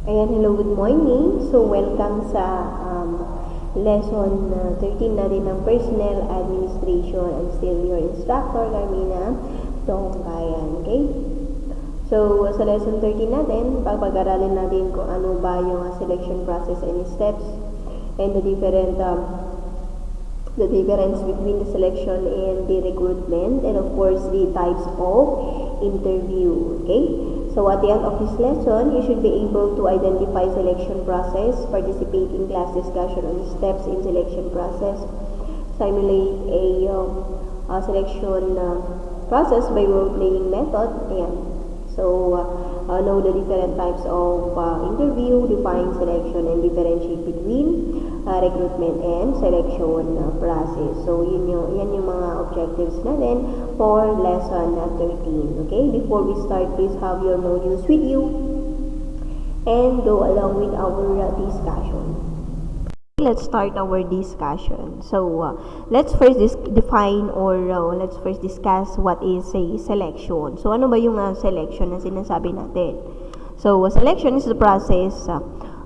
Ayan, hello, good morning. So, welcome sa lesson 13 natin ng Personnel Administration. I'm still your instructor, Carmina Tongkayan. Okay? So, sa lesson 13 natin, pag-aralan natin kung ano ba yung selection process and steps and the difference between the selection and the recruitment, and of course the types of interview. Okay, so at the end of this lesson, you should be able to identify selection process, participate in class discussion on steps in selection process, simulate a selection process by role-playing method. Ayan. So, know the different types of interview, define selection, and differentiate between recruitment and selection process. So, yan yung mga objectives natin for lesson 13. Okay? Before we start, please have your modules with you and go along with our discussion. Let's start our discussion. So, let's first define or let's first discuss what is a selection. So, ano ba yung selection na sinasabi natin? So, selection is the process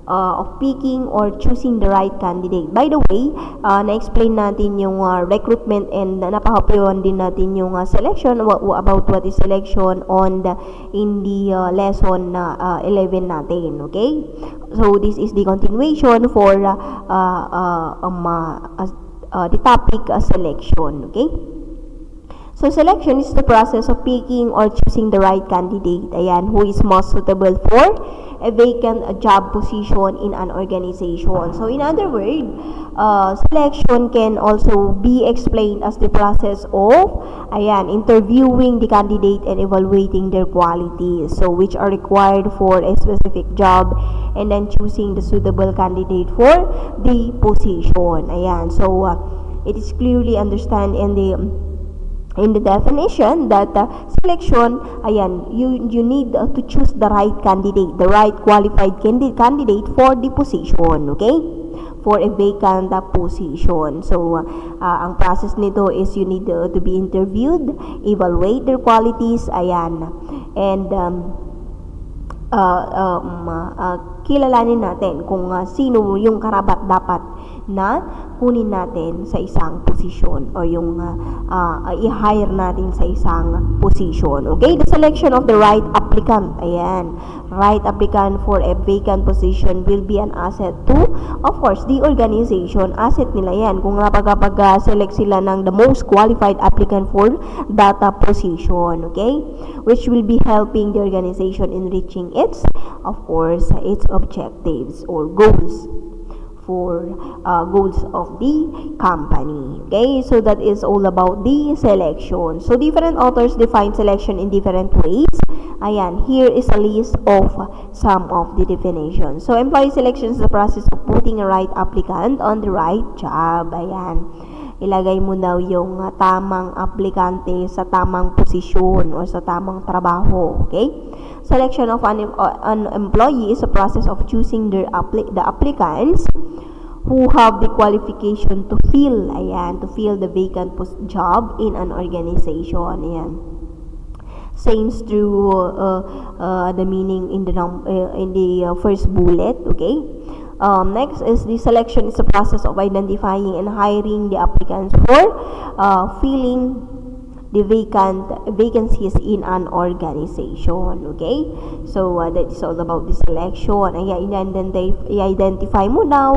of picking or choosing the right candidate. By the way, na-explain natin yung recruitment and napahapyawan din natin yung selection, about what is selection in the lesson 11 natin. Okay? So, this is the continuation for the topic selection. Okay? So, selection is the process of picking or choosing the right candidate, ayan, who is most suitable for a vacant job position in an organization. So, in other words, selection can also be explained as the process of, ayan, interviewing the candidate and evaluating their qualities, so which are required for a specific job, and then choosing the suitable candidate for the position. Ayan, so it is clearly understand in the definition that selection, ayan, you need to choose the right candidate, the right qualified candidate for the position, okay? For a vacant position. So, ang process nito is you need to be interviewed, evaluate their qualities, ayan, and kilalanin natin kung sino yung karapat dapat na kunin natin sa isang posisyon o yung i-hire natin sa isang posisyon. Okay? The selection of the right applicant. Ayan. Right applicant for a vacant position will be an asset to, of course, the organization. Asset nila yan. Kung napag-select sila ng the most qualified applicant for that position. Okay? Which will be helping the organization in reaching its, of course, its objectives or goals for goals of the company. Okay, so that is all about the selection. So different authors define selection in different ways. Ayan, here is a list of some of the definitions. So employee selection is the process of putting a right applicant on the right job. Ayan, ilagay mo daw yung tamang aplikante sa tamang posisyon o sa tamang trabaho. Okay? Selection of an employee is a process of choosing the applicants who have the qualification to fill, ayan, to fill the vacant job in an organization. Ayan. Same through the meaning in the first bullet. Okay. Next is the selection is the process of identifying and hiring the applicants for filling the vacancies in an organization. Okay? So, that is all about the selection. I-identify mo daw,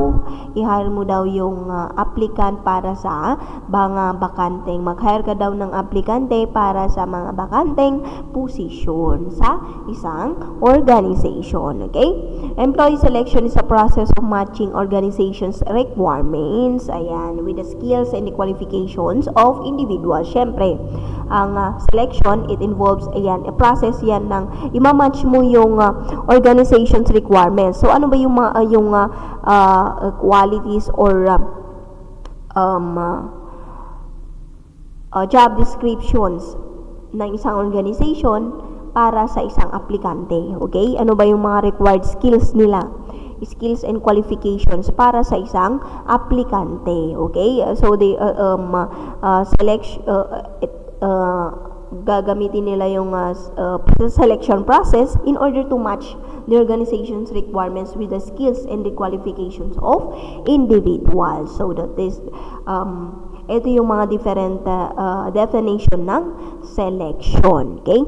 i-hire mo daw yung applicant para sa mga bakanteng. Mag-hire ka daw ng aplikante para sa mga bakanteng posisyon sa isang organization. Okay? Employee selection is a process of matching organization's requirements, ayan, with the skills and the qualifications of individuals. Syempre, ang selection, it involves, ayan, a process yan ng imamatch mo yung organization's requirements. So, ano ba yung qualities or job descriptions ng isang organization para sa isang aplikante. Okay? Ano ba yung mga required skills nila? Skills and qualifications para sa isang aplikante. Okay? So, the selection gagamitin nila yung selection process in order to match the organization's requirements with the skills and the qualifications of individuals. So that is ito yung mga different definition ng selection. Okay?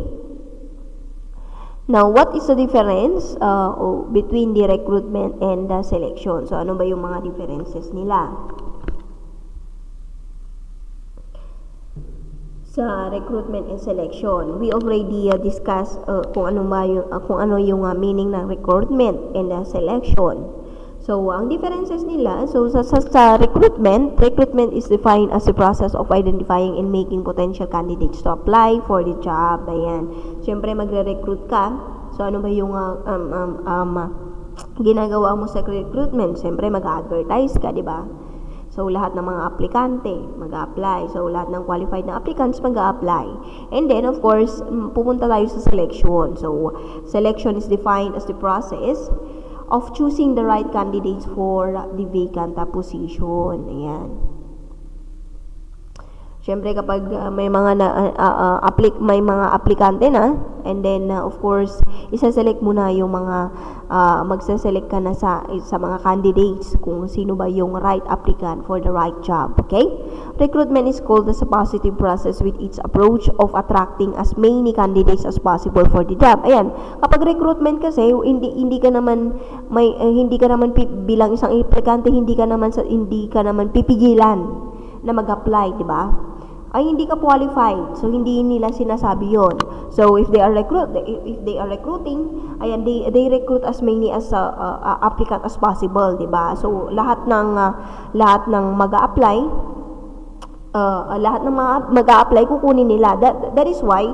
Now, what is the difference between the recruitment and the selection? So, ano ba yung mga differences nila? Sa recruitment and selection, we already discussed kung ano yung meaning ng recruitment and selection. So, ang differences nila, so sa recruitment is defined as the process of identifying and making potential candidates to apply for the job. Ayan. Siyempre, magre-recruit ka. So, ano ba yung ginagawa mo sa recruitment? Siyempre, mag-advertise ka, di ba? So, lahat ng mga aplikante mag-a-apply. So, lahat ng qualified na applicants mag-a-apply. And then, of course, pupunta tayo sa selection. So, selection is defined as the process of choosing the right candidates for the vacant position. Ayan. Siyempre, kapag may mga aplikante na, and then, of course, isa-select mo na yung mga, magsa-select ka na sa mga candidates kung sino ba yung right applicant for the right job. Okay? Recruitment is called as a positive process with its approach of attracting as many candidates as possible for the job. Ayan. Kapag recruitment kasi, hindi ka naman bilang isang aplikante, hindi ka naman pipigilan na mag-apply, di ba? Ay hindi ka qualified. So hindi nila sinasabi 'yon. So if they are recruiting, ayan, they recruit as many as applicant as possible, 'di ba? So lahat ng mag-a-apply, lahat ng mga mag-a-apply kukunin nila. That is why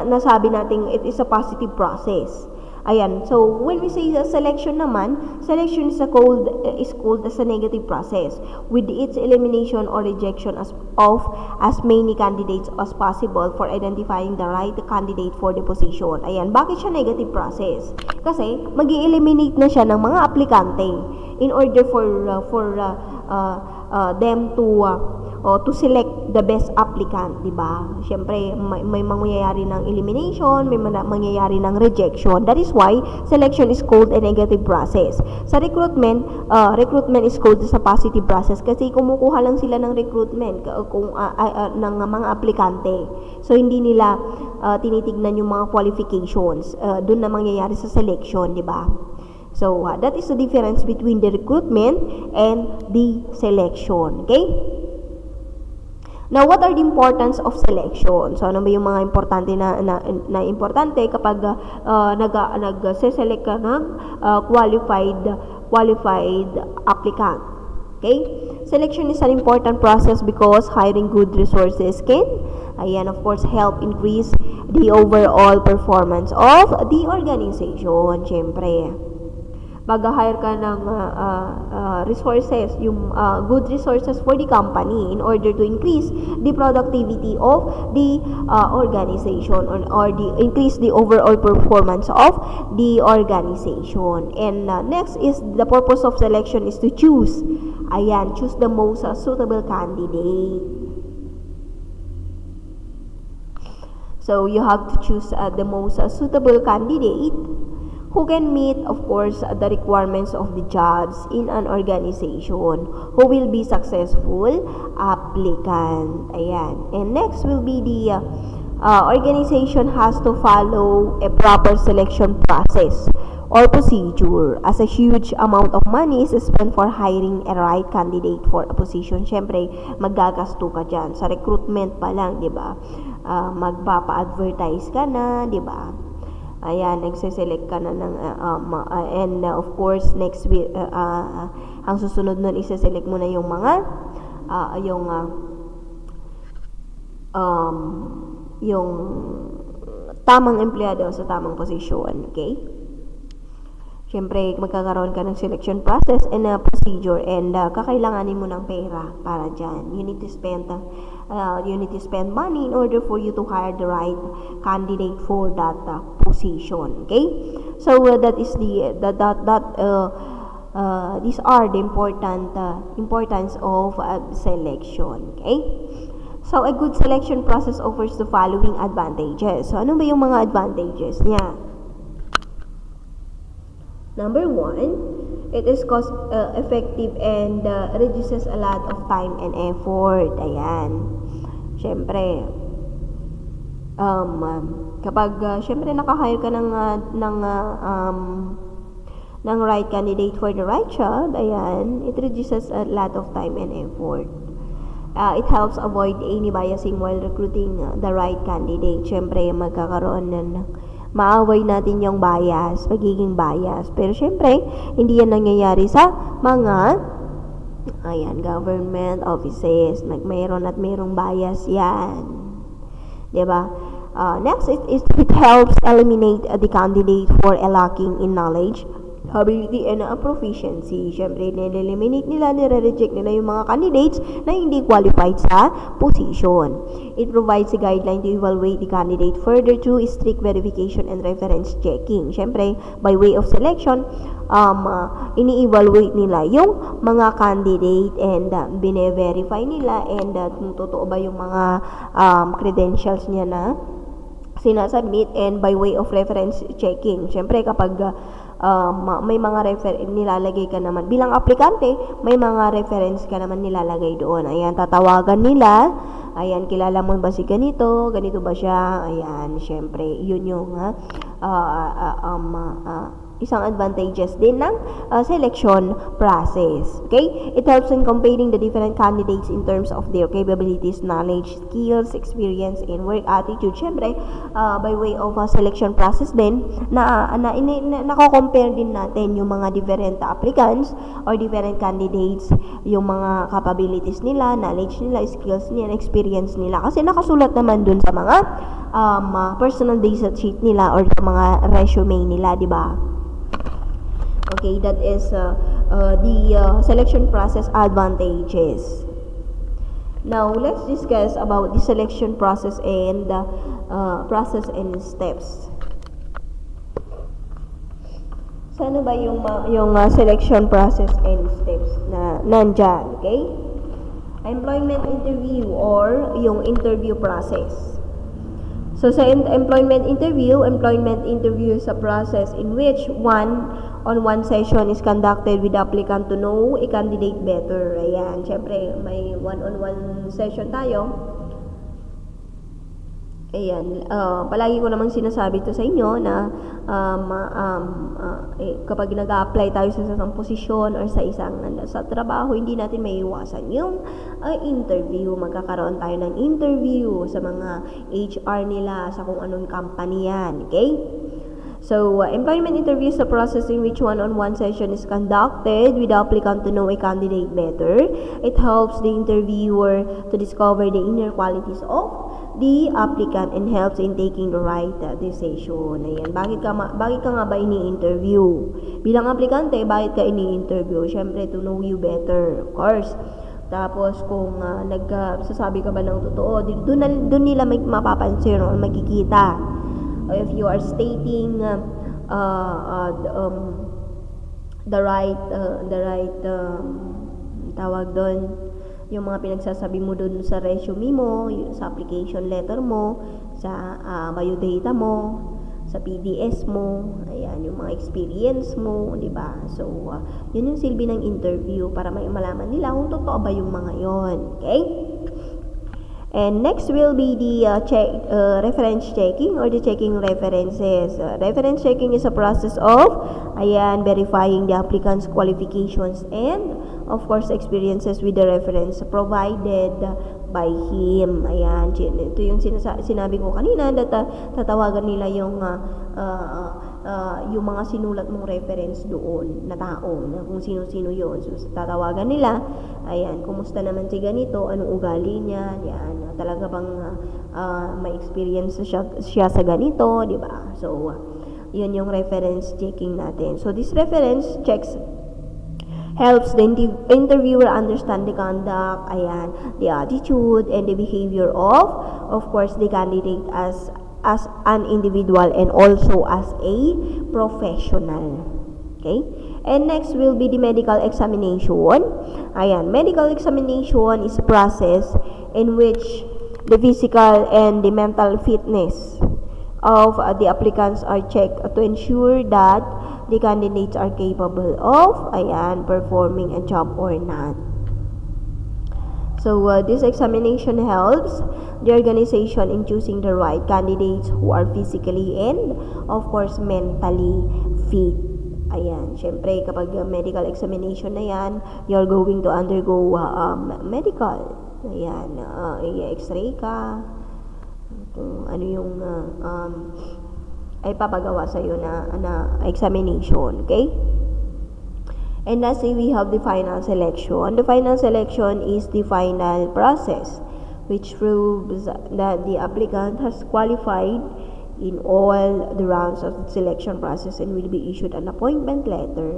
nasabi natin it is a positive process. Ayan. So, when we say selection naman, selection is called as a negative process with its elimination or rejection of as many candidates as possible for identifying the right candidate for the position. Ayan. Bakit siya negative process? Kasi, mag-i-eliminate na siya ng mga aplikante in order for them to select the best applicant, di ba? Siyempre, may mangyayari ng elimination, may mangyayari ng rejection. That is why selection is called a negative process. Sa recruitment is called as a positive process kasi kumukuha lang sila ng recruitment ng mga aplikante. So, hindi nila tinitignan yung mga qualifications. Doon na mangyayari sa selection, di ba? So, that is the difference between the recruitment and the selection. Okay? Now, what are the importance of selection? So, ano ba yung mga importante na importante kapag nag-select ka ng qualified applicant? Okay? Selection is an important process because hiring good resources can, ayan, of course, help increase the overall performance of the organization. Siyempre, mag-hire ka ng resources, yung good resources for the company in order to increase the productivity of the organization or increase the overall performance of the organization. And next is the purpose of selection is to choose. Ayan, choose the most suitable candidate. So, you have to choose the most suitable candidate who can meet, of course, the requirements of the jobs in an organization, who will be successful applicant. Ayan. And next will be the organization has to follow a proper selection process or procedure as a huge amount of money is spent for hiring a right candidate for a position. Siyempre, maggagasto ka dyan. Sa recruitment pa lang, di ba? Magpapa-advertise ka na, di ba? Ayan, nagse-select ka na ng and of course next week ang susunod nun isa-select mo na yung mga yung tamang empleyado sa tamang posisyon. Okay? Siyempre, magkakaroon ka ng selection process and procedure and kakailanganin mo ng pera para dyan. You need to spend money in order for you to hire the right candidate for that position. Okay? So, these are the importance of selection. Okay? So, a good selection process offers the following advantages. So, ano ba yung mga advantages niya? Number one, it is cost effective and reduces a lot of time and effort. Ayan. Siyempre, kapag siyempre naka-hire ka ng right candidate for the right job, ayan, it reduces a lot of time and effort. It helps avoid any biasing while recruiting the right candidate. Siyempre, magkakaroon maaway natin yung bias, pagiging bias. Pero siyempre, hindi yan nangyayari sa mga government offices. Mayroon at mayroong bias yan. Diba? Next, it helps eliminate the candidate for a lacking in knowledge, ability, and proficiency. Siyempre, nire-eliminate nila, nire-reject nila yung mga candidates na hindi qualified sa position. It provides a guideline to evaluate the candidate further through strict verification and reference checking. Siyempre, by way of selection, ini-evaluate nila yung mga candidate and bine-verify nila and kung totoo ba yung mga credentials niya na sinasubmit, and by way of reference checking. Siyempre, kapag may mga nilalagay ka naman bilang aplikante, may mga reference ka naman nilalagay doon. Ayan, tatawagan nila. Ayan, kilala mo ba si ganito? Ganito ba siya? Ayan, syempre, yun yung isang advantages din ng selection process. Okay? It helps in comparing the different candidates in terms of their capabilities, knowledge, skills, experience, and work attitude. Siyempre, by way of selection process din, nako-compare din natin yung mga different applicants or different candidates, yung mga capabilities nila, knowledge nila, skills nila, experience nila. Kasi nakasulat naman dun sa mga personal data sheet nila or sa mga resume nila, di ba? Okay, that is the selection process advantages. Now, let's discuss about the selection process and steps. So, ano ba yung selection process and steps na nandyan, okay? Employment interview or yung interview process. So, sa employment interview is a process in which one-on-one session is conducted with the applicant to know a candidate better. Ayan, syempre, may one-on-one session tayo. Ayan, palagi ko namang sinasabi to sa inyo na kapag nag-a-apply tayo sa isang posisyon or sa trabaho, hindi natin may iwasan yung interview. Magkakaroon tayo ng interview sa mga HR nila, sa kung anong company yan. Okay? So, employment interview is a process in which one-on-one session is conducted with the applicant to know a candidate better. It helps the interviewer to discover the inner qualities of the applicant and helps in taking the right decision. Ayan, bakit ka nga ba ini-interview? Bilang aplikante, bakit ka ini-interview? Siyempre, to know you better, of course. Tapos, kung nagsasabi ka ba ng totoo, doon nila mapapansin o makikita. If you are stating the right tawag doon, yung mga pinagsasabi mo doon sa resume mo, sa application letter mo, sa biodata mo, sa PDS mo, ayan, yung mga experience mo, di ba? So, yun yung silbi ng interview para malaman nila kung totoo ba yung mga yon. Okay? And next will be the reference checking or the checking references. Reference checking is a process of, verifying the applicant's qualifications and, of course, experiences with the reference provided by him. Ayan, ito yung sinabi ko kanina, tatawagan nila yung mga sinulat mong reference doon na tao, na kung sino-sino yun. So, tatawagan nila, ayan, kumusta naman si ganito, anong ugali niya, yan, talaga bang may experience siya sa ganito, di ba? So, yun yung reference checking natin. So, this reference checks helps the interviewer understand the conduct, the attitude, and the behavior of course, the candidate as an individual and also as a professional. Okay? And next will be the medical examination. Medical examination is a process in which The physical and the mental fitness of the applicants are checked to ensure that the candidates are capable of performing a job or not. So this examination helps the organization in choosing the right candidates who are physically and of course mentally fit. Syempre kapag medical examination na yan, you're going to undergo medical. I-x-ray ka, kung ano yung ay papagawa sa'yo na examination, okay? And lastly, we have the final selection. The final selection is the final process, which proves that the applicant has qualified in all the rounds of the selection process and will be issued an appointment letter.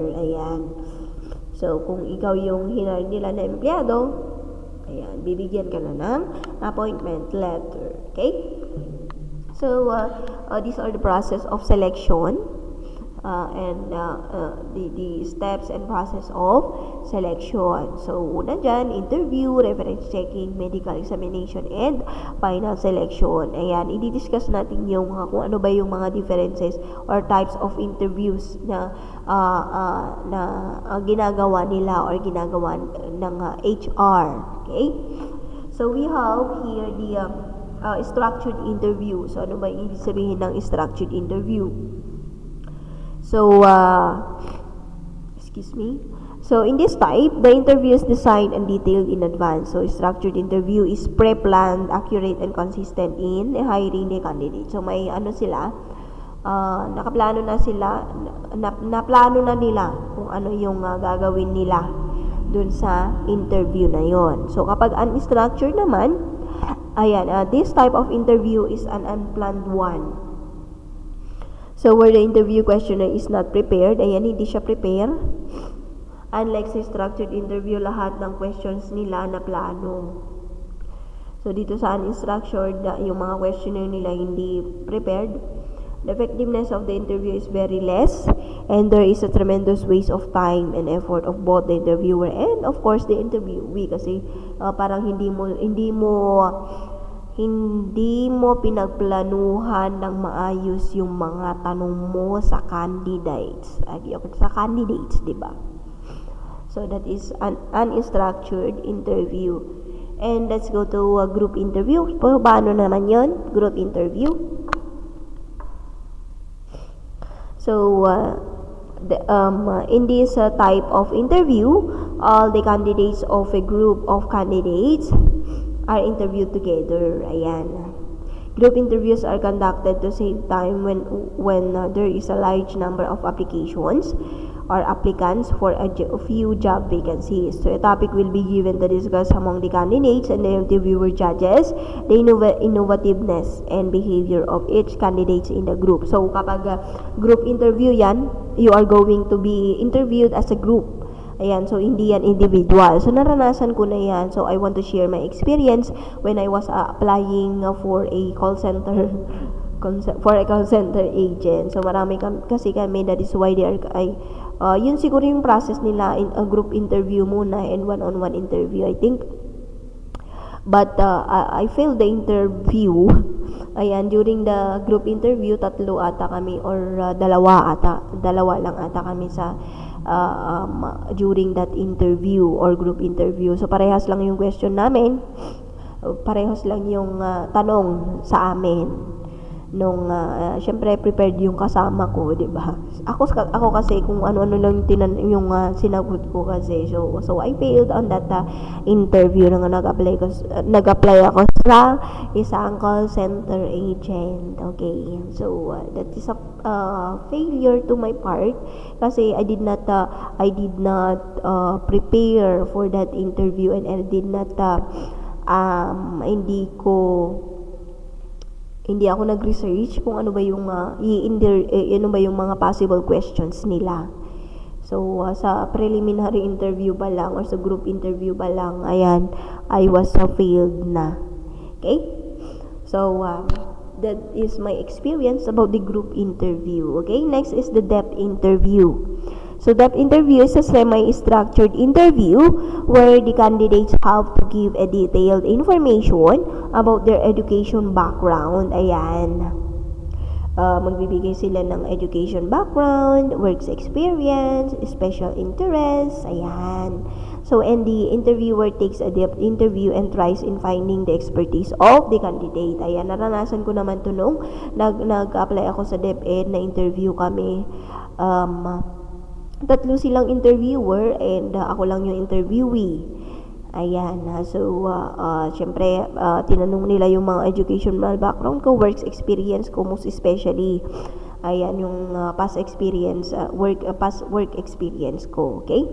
So, kung ikaw yung hinar nila na empleyado, bibigyan ka na ng appointment letter. Okay? So, these are the process of selection and the steps and process of selection. So, una dyan, interview, reference checking, medical examination, and final selection. I-discuss natin yung kung ano ba yung mga differences or types of interviews na ginagawa nila or ginagawa ng HR. Okay? So, we have here the structured interview. So, ano ba ibig sabihin ng structured interview? So, excuse me. So, in this type, the interview is designed and detailed in advance. So, structured interview is pre-planned, accurate, and consistent in hiring the candidate. So, may sila, nakaplano na sila, naplano na nila kung ano yung gagawin nila dun sa interview na yon. So, kapag unstructured naman, this type of interview is an unplanned one. So, where the interview questioner is not prepared, hindi siya prepare. Unlike sa structured interview, lahat ng questions nila na plano. So, dito sa unstructured, yung mga questioner nila hindi prepared. The effectiveness of the interview is very less, and there is a tremendous waste of time and effort of both the interviewer and, of course, the interviewee. Kasi parang hindi mo pinagplanuhan ng maayos yung mga tanong mo sa candidates. Di ba? So, that is an unstructured interview. And let's go to a group interview. Paano naman yon? Group interview. So, in this type of interview, all the candidates of a group of candidates are interviewed together. Group interviews are conducted to save time when there is a large number of applications or applicants for a few job vacancies. So, a topic will be given to discuss among the candidates and the interviewer judges the innovativeness and behavior of each candidate in the group. So, kapag group interview yan, you are going to be interviewed as a group. So hindi yan individual. So, naranasan ko na yan. So, I want to share my experience when I was applying for a call center agent. So, marami kasi kami, that is why yun siguro yung process nila, in a group interview muna and one-on-one interview, I think. But I failed the interview. During the group interview, tatlo ata kami or dalawa lang ata kami sa during that interview or group interview. So, parehas lang yung question namin. Parehas lang yung tanong sa amin. Nung syempre prepared yung kasama ko, 'di ba? Ako kasi kung ano-ano lang yung sinagot ko kasi. So I failed on that interview nang nag-apply ako sa isang call center agent. Okay. So that is a failure to my part kasi I did not prepare for that interview and I did not hindi ako nag-research kung ano ba yung mga possible questions nila. So, sa preliminary interview ba lang or sa group interview ba lang, I was failed na. Okay? So, that is my experience about the group interview. Okay? Next is the depth interview. So depth interview is a semi-structured interview where the candidates have to give a detailed information about their education background. Ayan. Magbibigay sila ng education background, works experience, special interests, ayan. So, and the interviewer takes a depth interview and tries in finding the expertise of the candidate. Ayan, naranasan ko naman to nung nag-apply ako sa DepEd na interview kami. Tatlo silang interviewer and ako lang yung interviewee. Ayan, so syempre tinanong nila yung mga educational background ko, works experience ko most especially. Ayan yung past experience, past work experience ko, okay?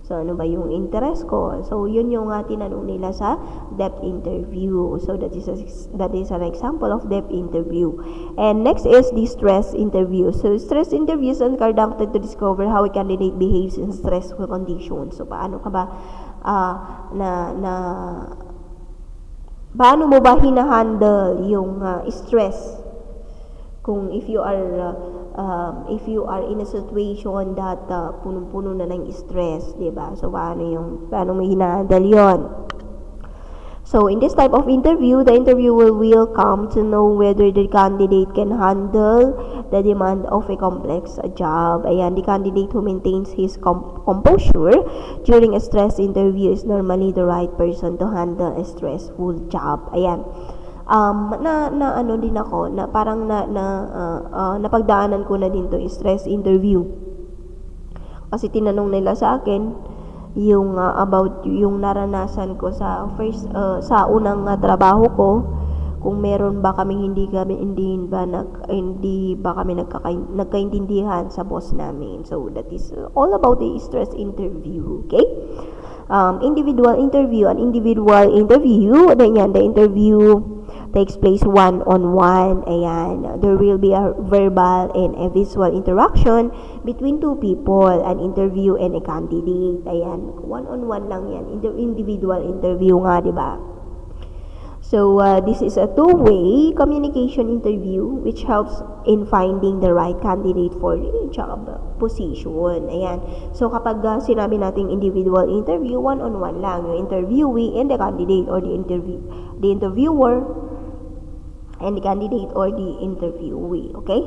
So ano ba yung interest ko? So yun yung tinanong nila sa depth interview. So that is an example of depth interview. And next is the stress interview. So stress interviews are conducted to discover how a candidate behaves in stressful conditions. So paano ka ba paano mo ba hina-handle yung stress kung if you are in a situation that punong-puno na ng stress, 'di ba? So paano mo hina-handle 'yon? So in this type of interview, the interviewer will come to know whether the candidate can handle the demand of a complex job. Ayan, the candidate who maintains his composure during a stress interview is normally the right person to handle a stressful job. Ayan. Ano din ako, na parang napagdaanan ko na din to stress interview. Kasi tinanong nila sa akin yung about yung naranasan ko sa unang trabaho ko, kung meron ba kami hindi ba kami nagkaintindihan sa boss namin. So that is all about the stress interview, okay? Individual interview. The interview takes place one-on-one. Ayan, there will be a verbal and a visual interaction between two people, an interview and a candidate. Ayan, one-on-one lang yan. Individual interview nga, di ba? So, this is a two-way communication interview which helps in finding the right candidate for the job position. Ayan. So, kapag sinabi nating individual interview, one-on-one lang. Yung interviewee and the candidate or the interviewer and the candidate or the interviewee. Okay?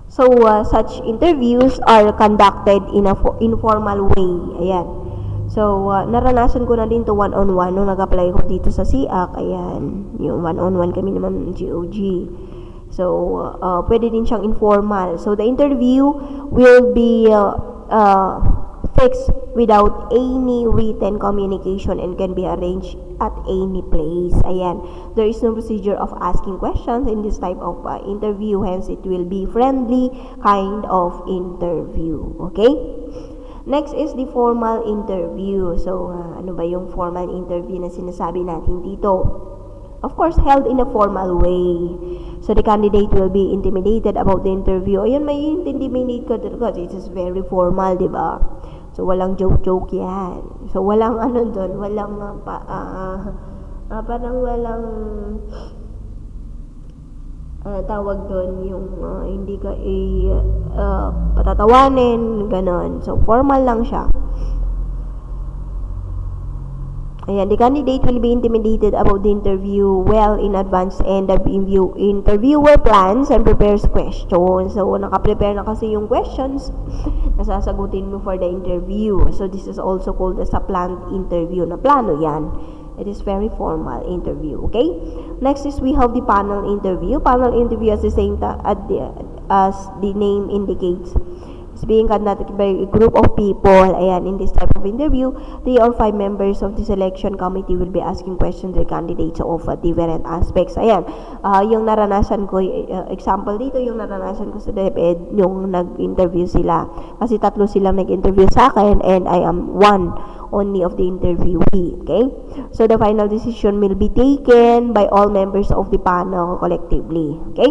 So, such interviews are conducted in a informal way. Ayan. So, naranasan ko na din to one-on-one nung nag-apply ko dito sa SIAC. Ayan, yung one-on-one kami naman ng GOG. So, pwede din siyang informal. So, the interview will be fixed without any written communication and can be arranged at any place. Ayan, there is no procedure of asking questions in this type of interview. Hence, it will be friendly kind of interview. Okay? Next is the formal interview. So, ano ba yung formal interview na sinasabi natin dito? Of course, held in a formal way. So, the candidate will be intimidated about the interview. Ayun, may intimidate ka talaga. It is very formal, di ba? So, walang joke-joke yan. So, walang ano doon, walang parang walang tawag doon yung hindi ka patatawanin, ganon. So, formal lang siya. Ayan, the candidate will be intimidated about the interview well in advance and the interviewer plans and prepares questions. So, naka-prepare na kasi yung questions na sasagutin mo for the interview. So, this is also called as a planned interview. Na plano yan. It is very formal interview, okay? Next is we have the panel interview. Panel interview as the name indicates, is being conducted by a group of people. Ayan, in this type of interview, 3 or 5 members of the selection committee will be asking questions to the candidates of different aspects. Ayan, yung naranasan ko, example dito, yung naranasan ko sa DepEd, yung nag-interview sila. Kasi 3 silang nag-interview sa akin and I am one only of the interviewee. Okay? So, the final decision will be taken by all members of the panel collectively. Okay?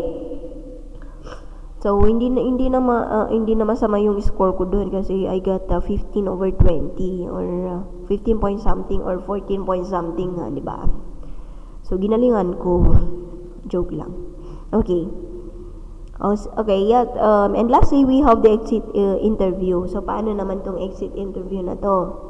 So, hindi na masama yung score ko doon kasi I got 15 over 20 or 15 point something or 14 point something, di ba? So, ginalingan ko. Joke lang. Okay. Okay, yeah. And lastly, we have the exit interview. So, paano naman tong exit interview na to?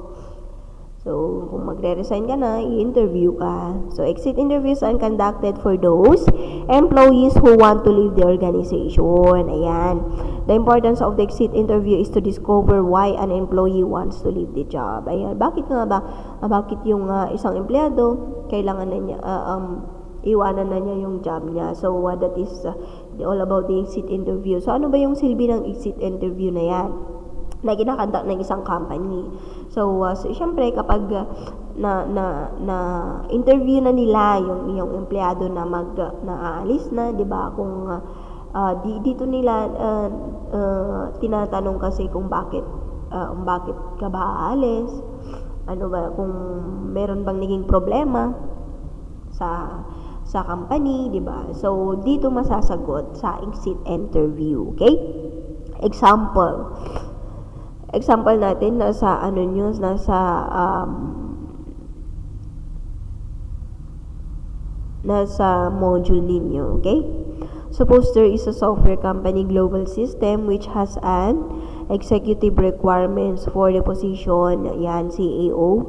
So, kung magre-resign ka na, i-interview ka. So, exit interviews are conducted for those employees who want to leave the organization. Ayan. The importance of the exit interview is to discover why an employee wants to leave the job. Ayan. Bakit nga ba? Bakit yung isang empleyado, kailangan na niya, iwanan na niya yung job niya. So, that is all about the exit interview. So, ano ba yung silbi ng exit interview na yan? Na kinakandak ng isang company. So syempre kapag na interview na nila yung empleyado na aalis na, 'di ba? Kung dito nila tinatanong kasi kung bakit ka ba aalis? Ano ba kung meron bang naging problema sa company, 'di ba? So dito masasagot sa exit interview, okay? Example natin nasa module ninyo, okay? Suppose there is a software company global system which has an executive requirements for the position, yan, CAO.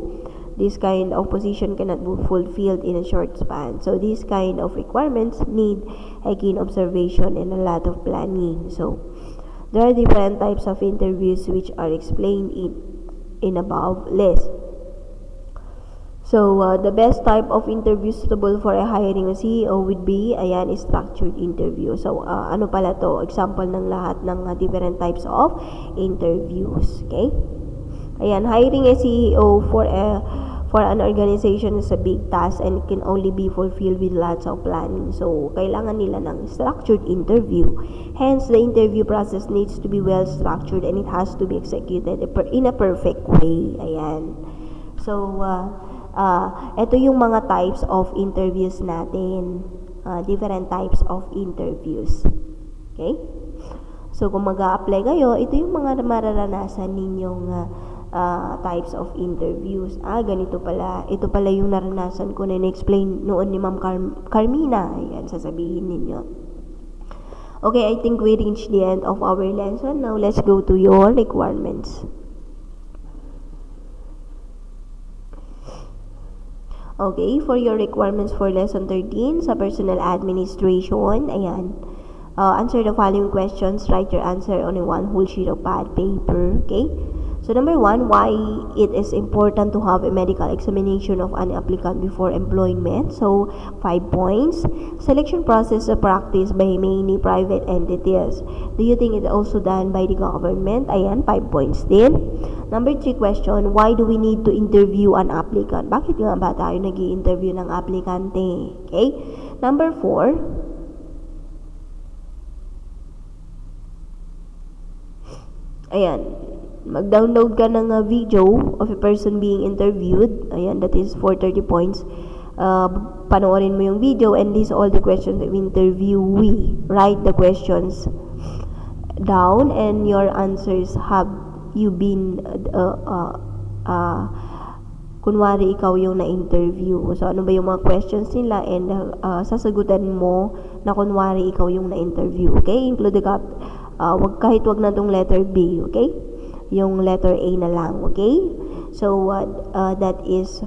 This kind of position cannot be fulfilled in a short span. So this kind of requirements need a keen observation and a lot of planning. So there are different types of interviews which are explained in above list. So, the best type of interview suitable for hiring a CEO would be, ayan, structured interview. So, ano pala to? Example ng lahat ng different types of interviews. Okay? Ayan, hiring a CEO for an organization is a big task and it can only be fulfilled with lots of planning. So, kailangan nila ng structured interview. Hence, the interview process needs to be well structured and it has to be executed in a perfect way. Ayan. So, ito yung mga types of interviews natin. Different types of interviews. Okay? So, kung mag-a-apply kayo, ito yung mga mararanasan ninyong types of interviews. Ganito pala. Ito pala yung naranasan ko na na-explain noon ni Ma'am Carmina. Ayan, sasabihin ninyo. Okay, I think we reached the end of our lesson. Now, let's go to your requirements. Okay, for your requirements for lesson 13 sa personal administration, ayan. Answer the following questions. Write your answer on one whole sheet of pad paper. Okay? So, number 1, why it is important to have a medical examination of an applicant before employment. So, 5 points. Selection process practiced by many private entities. Do you think it's also done by the government? Ayan, 5 points din. Number 3 question, why do we need to interview an applicant? Bakit nga ba tayo nag-i-interview ng aplikante? Okay? Number 4, ayan, mag-download ka ng video of a person being interviewed. Ayan, that is for 30 points. Panoorin mo yung video and list all the questions of interviewee. Write the questions down and your answers have you been kunwari ikaw yung na-interview. So, ano ba yung mga questions nila and sasagutan mo na kunwari ikaw yung na-interview. Okay? Include the kahit wag na tong letter B. Okay? Yung letter A na lang, okay? So, that is,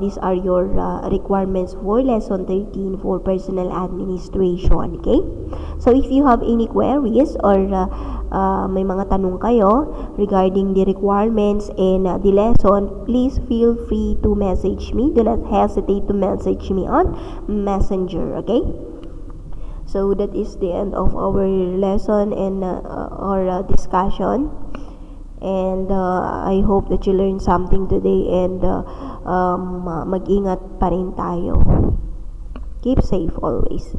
these are your requirements for lesson 13 for personal administration, okay? So, if you have any queries or may mga tanong kayo regarding the requirements and the lesson, please feel free to message me. Do not hesitate to message me on Messenger, okay? So, that is the end of our lesson and our discussion. And I hope that you learned something today and mag-ingat pa rin tayo. Keep safe always.